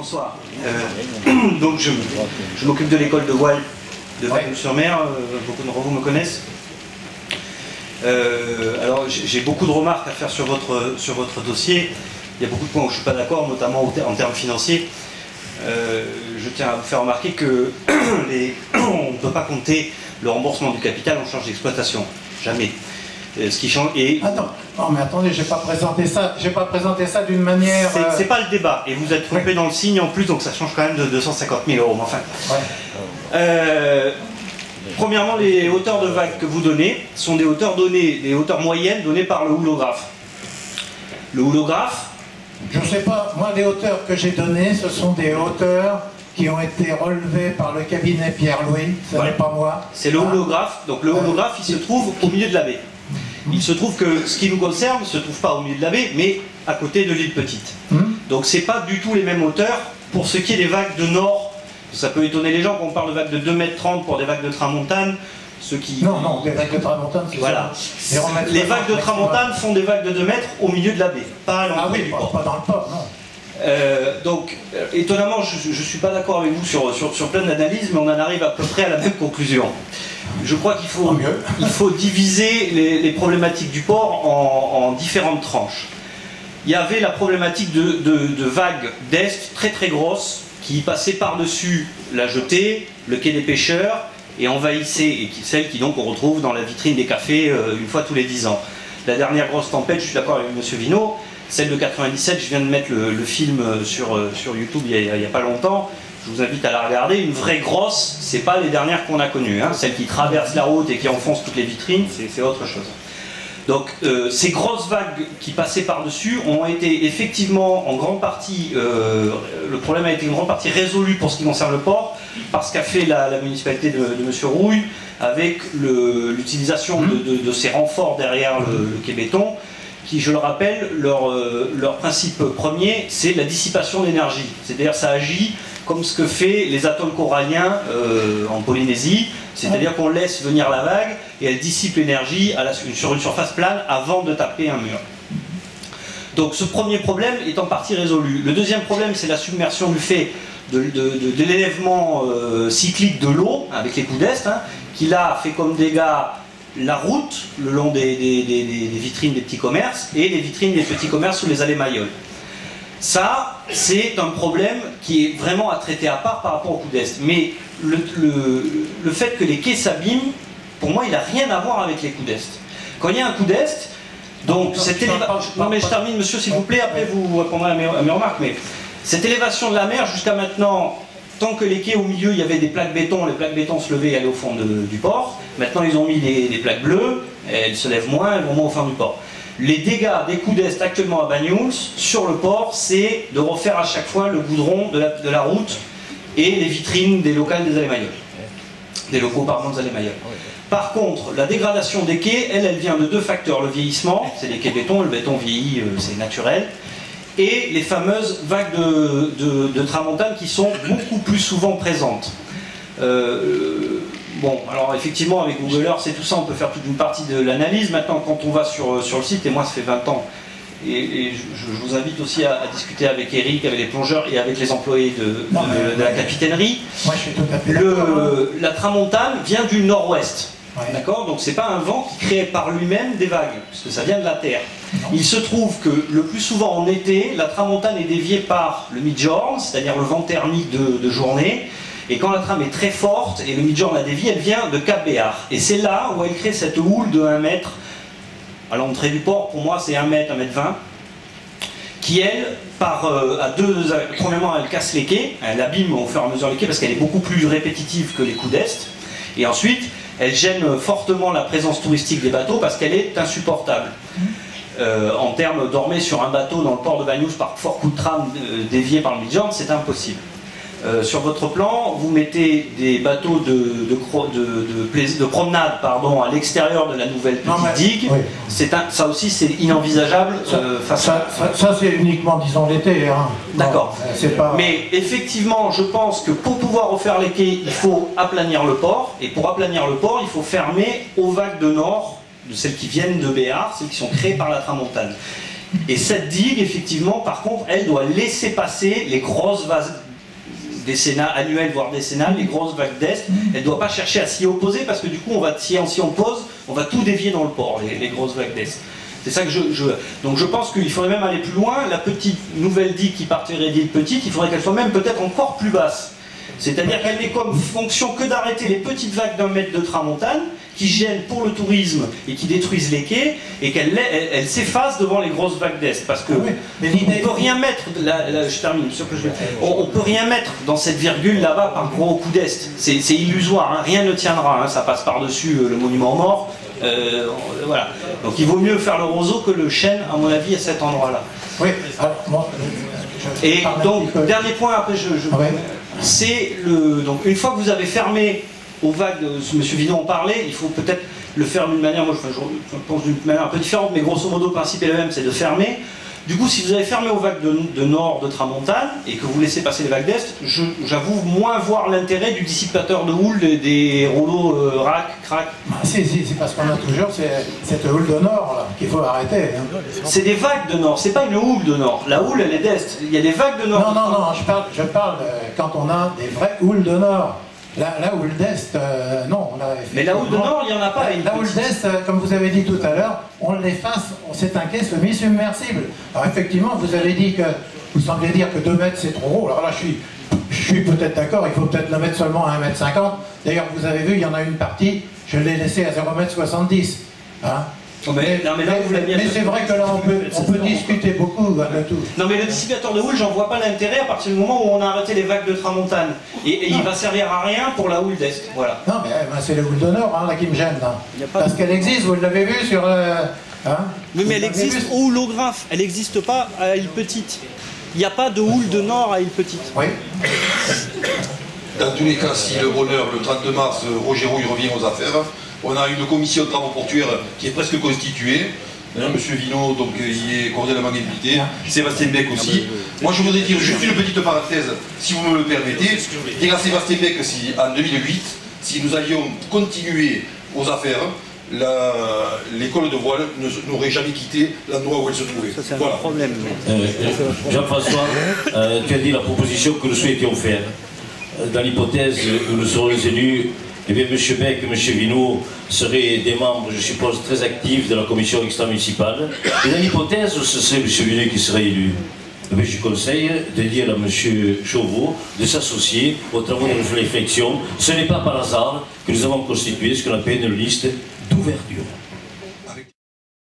bonsoir. Donc je m'occupe de l'école de Wall de Bagnols-sur-Mer, beaucoup d'entre vous me connaissent. Alors j'ai beaucoup de remarques à faire sur votre dossier. Il y a beaucoup de points où je ne suis pas d'accord, notamment en termes financiers. Je tiens à vous faire remarquer que on ne peut pas compter le remboursement du capital en charge d'exploitation. Jamais. Ce qui change et... Attends, non mais attendez, j'ai pas présenté ça d'une manière... C'est pas le débat, et vous êtes trompé dans le signe en plus, donc ça change quand même de 250 000 €, mais enfin... Premièrement, les hauteurs de vagues que vous donnez sont des hauteurs données, des hauteurs moyennes données par le houlographe. Le houlographe... Je ne sais pas, moi les hauteurs que j'ai données, ce sont des hauteurs qui ont été relevées par le cabinet Pierre-Louis, ce n'est pas moi. C'est le houlographe, donc le houlographe il se trouve au milieu de la baie. Il se trouve que ce qui nous concerne ne se trouve pas au milieu de la baie, mais à côté de l'île Petite. Donc c'est pas du tout les mêmes hauteurs pour ce qui est des vagues de nord. Ça peut étonner les gens quand on parle de vagues de 2,30 m pour des vagues de tramontane. Ceux qui... Non, des vagues de tramontane, c'est voilà. Les vagues de tramontane font des vagues de 2 mètres au milieu de la baie, pas à l'entrée du port. Pas dans le port, non. Donc, étonnamment, je ne suis pas d'accord avec vous sur plein d'analyses, mais on en arrive à peu près à la même conclusion. Je crois qu'il faut diviser les problématiques du port en différentes tranches. Il y avait la problématique de vagues d'est très très grosses qui passaient par-dessus la jetée, le quai des pêcheurs, et envahissaient, celles qui donc on retrouve dans la vitrine des cafés une fois tous les 10 ans. La dernière grosse tempête, je suis d'accord avec M. Vino, celle de 97, je viens de mettre le film sur YouTube il n'y a pas longtemps. Je vous invite à la regarder. Une vraie grosse, c'est pas les dernières qu'on a connues. Hein. Celles qui traversent la route et qui enfoncent toutes les vitrines, c'est autre chose. Donc ces grosses vagues qui passaient par-dessus ont été effectivement en grande partie, le problème a été en grande partie résolu pour ce qui concerne le port, par ce qu'a fait la municipalité de M. Rouille avec l'utilisation de ces renforts derrière le quai béton, qui, je le rappelle, leur principe premier, c'est la dissipation d'énergie. C'est-à-dire ça agit comme ce que fait les atolls coralliens en Polynésie, c'est-à-dire qu'on laisse venir la vague et elle dissipe l'énergie sur une surface plane avant de taper un mur. Donc ce premier problème est en partie résolu. Le deuxième problème, c'est la submersion du fait de l'élèvement cyclique de l'eau, avec les coups d'est, qui là fait comme dégâts la route le long des vitrines des petits commerces et les vitrines des petits commerces sous les allées Mayol. Ça, c'est un problème qui est vraiment à traiter à part par rapport au coup d'est. Mais le fait que les quais s'abîment, pour moi, il n'a rien à voir avec les coups d'est. Quand il y a un coup d'est, donc cette élévation... Non mais je termine, monsieur, s'il vous plaît, après vous répondrez à mes remarques. Mais cette élévation de la mer, jusqu'à maintenant, tant que les quais au milieu, il y avait des plaques béton, les plaques béton se levaient et allaient au fond du port. Maintenant, ils ont mis des plaques bleues, elles se lèvent moins, elles vont moins au fond du port. Les dégâts des coups d'est actuellement à Bagnols sur le port, c'est de refaire à chaque fois le goudron de la route et les vitrines des locales des allées Mayol. Des locaux, pardon, des allées Mayol. Par contre, la dégradation des quais, elle vient de deux facteurs. Le vieillissement, c'est les quais béton, le béton vieillit, c'est naturel. Et les fameuses vagues de tramontane qui sont beaucoup plus souvent présentes. Bon, alors effectivement, avec Google Earth et tout ça, on peut faire toute une partie de l'analyse. Maintenant, quand on va sur le site, et moi ça fait 20 ans, et je vous invite aussi à discuter avec Eric, avec les plongeurs et avec les employés de la capitainerie. Moi, je suis tout à fait d'accord. La tramontane vient du nord-ouest. Ouais. D'accord? Donc c'est pas un vent qui crée par lui-même des vagues, parce que ça vient de la terre. Non. Il se trouve que le plus souvent en été, la tramontane est déviée par le midjourn, c'est-à-dire le vent thermique de journée. Et quand la trame est très forte et le midjourn la dévie, elle vient de Cap Béar. Et c'est là où elle crée cette houle de 1 mètre. À l'entrée du port, pour moi, c'est 1 mètre, 1 mètre 20. Qui, elle, premièrement, elle casse les quais. Elle abîme au fur et à mesure les quais parce qu'elle est beaucoup plus répétitive que les coups d'est. Et ensuite, elle gêne fortement la présence touristique des bateaux parce qu'elle est insupportable. En termes, dormir sur un bateau dans le port de Bagnols par fort coup de trame dévié par le midjourn, c'est impossible. Sur votre plan, vous mettez des bateaux de promenade à l'extérieur de la nouvelle petite digue. Oui. Ça aussi, c'est inenvisageable. Ça c'est uniquement, disons, l'été. Hein. D'accord. Pas... Mais effectivement, je pense que pour pouvoir refaire les quais, il faut aplanir le port. Et pour aplanir le port, il faut fermer aux vagues de nord, de celles qui viennent de Béar, celles qui sont créées par la tramontane. Et cette digue, effectivement, par contre, elle doit laisser passer les grosses vagues décennales, annuelles voire décennales, les grosses vagues d'est. Elle ne doit pas chercher à s'y opposer parce que du coup, si on pose, on va tout dévier dans le port, les grosses vagues d'est. C'est ça que donc je pense qu'il faudrait même aller plus loin. La petite nouvelle digue qui partirait d'île petite, il faudrait qu'elle soit même peut-être encore plus basse. C'est-à-dire qu'elle n'ait comme fonction que d'arrêter les petites vagues d'1 mètre de tramontane qui gênent pour le tourisme et qui détruisent les quais et qu'elle s'efface devant les grosses vagues d'est. Parce que on peut rien mettre, je termine, on peut rien mettre dans cette virgule là-bas par gros coup d'est. C'est illusoire, hein, rien ne tiendra, hein, ça passe par-dessus le monument mort. Voilà. Donc il vaut mieux faire le roseau que le chêne, à mon avis, à cet endroit-là. Oui, alors, moi, et donc, dernier point, après c'est donc une fois que vous avez fermé aux vagues, M. Vinon en parlait, il faut peut-être le faire d'une manière, moi je pense d'une manière un peu différente, mais grosso modo le principe est le même, c'est de fermer. Du coup, si vous avez fermé aux vagues de nord, de tramontane, et que vous laissez passer les vagues d'est, j'avoue moins voir l'intérêt du dissipateur de houle des rouleaux rack, crack. Si, c'est parce qu'on a toujours cette houle de nord là qu'il faut arrêter. Hein. C'est des vagues de nord, c'est pas une houle de nord. La houle, elle est d'est. Il y a des vagues de nord. Non, je parle quand on a des vraies houles de nord. La houle d'est, non. Mais la houle de nord, il n'y en a pas. La houle d'est, comme vous avez dit tout à l'heure, on l'efface, c'est un quai semi-submersible. Alors effectivement, vous avez dit que, vous semblez dire que 2 mètres c'est trop haut. Alors là, je suis peut-être d'accord, il faut peut-être le mettre seulement à 1,50 m. D'ailleurs, vous avez vu, il y en a une partie, je l'ai laissé à 0,70 m. Hein? Mais c'est vrai que là, on peut discuter beaucoup de tout. Non, mais le dissipateur de houle, j'en vois pas l'intérêt à partir du moment où on a arrêté les vagues de tramontane. Et il va servir à rien pour la houle d'est. Voilà. Non, mais c'est la houle de nord là, qui me gêne. Là. Parce qu'elle existe, vous l'avez vu sur... Hein, oui, mais elle existe au houlographe. Elle n'existe pas à île petite. Il n'y a pas de houle de nord à île petite. Oui. Dans tous les cas, si le bonheur, le 32 mars, Roger Rouille revient aux affaires, on a une commission de travaux portuaires qui est presque constituée. Monsieur Vinon, donc il est cordialement invité. Sébastien Beck aussi. Moi, je voudrais dire juste une petite parenthèse, si vous me le permettez. Dire à Sébastien Beck si en 2008, si nous allions continuer aux affaires, l'école de voile n'aurait jamais quitté l'endroit où elle se trouvait. C'est un problème. Jean-François, tu as dit la proposition que nous souhaitions faire. Dans l'hypothèse où nous serons élus, eh bien, M. Beck et M. Vinon seraient des membres, je suppose, très actifs de la commission extra-municipale. Et dans l'hypothèse où ce serait M. Vinon qui serait élu, eh bien, je conseille de dire à M. Chauveau de s'associer aux travaux de réflexion. Ce n'est pas par hasard que nous avons constitué ce qu'on appelle une liste d'ouverture.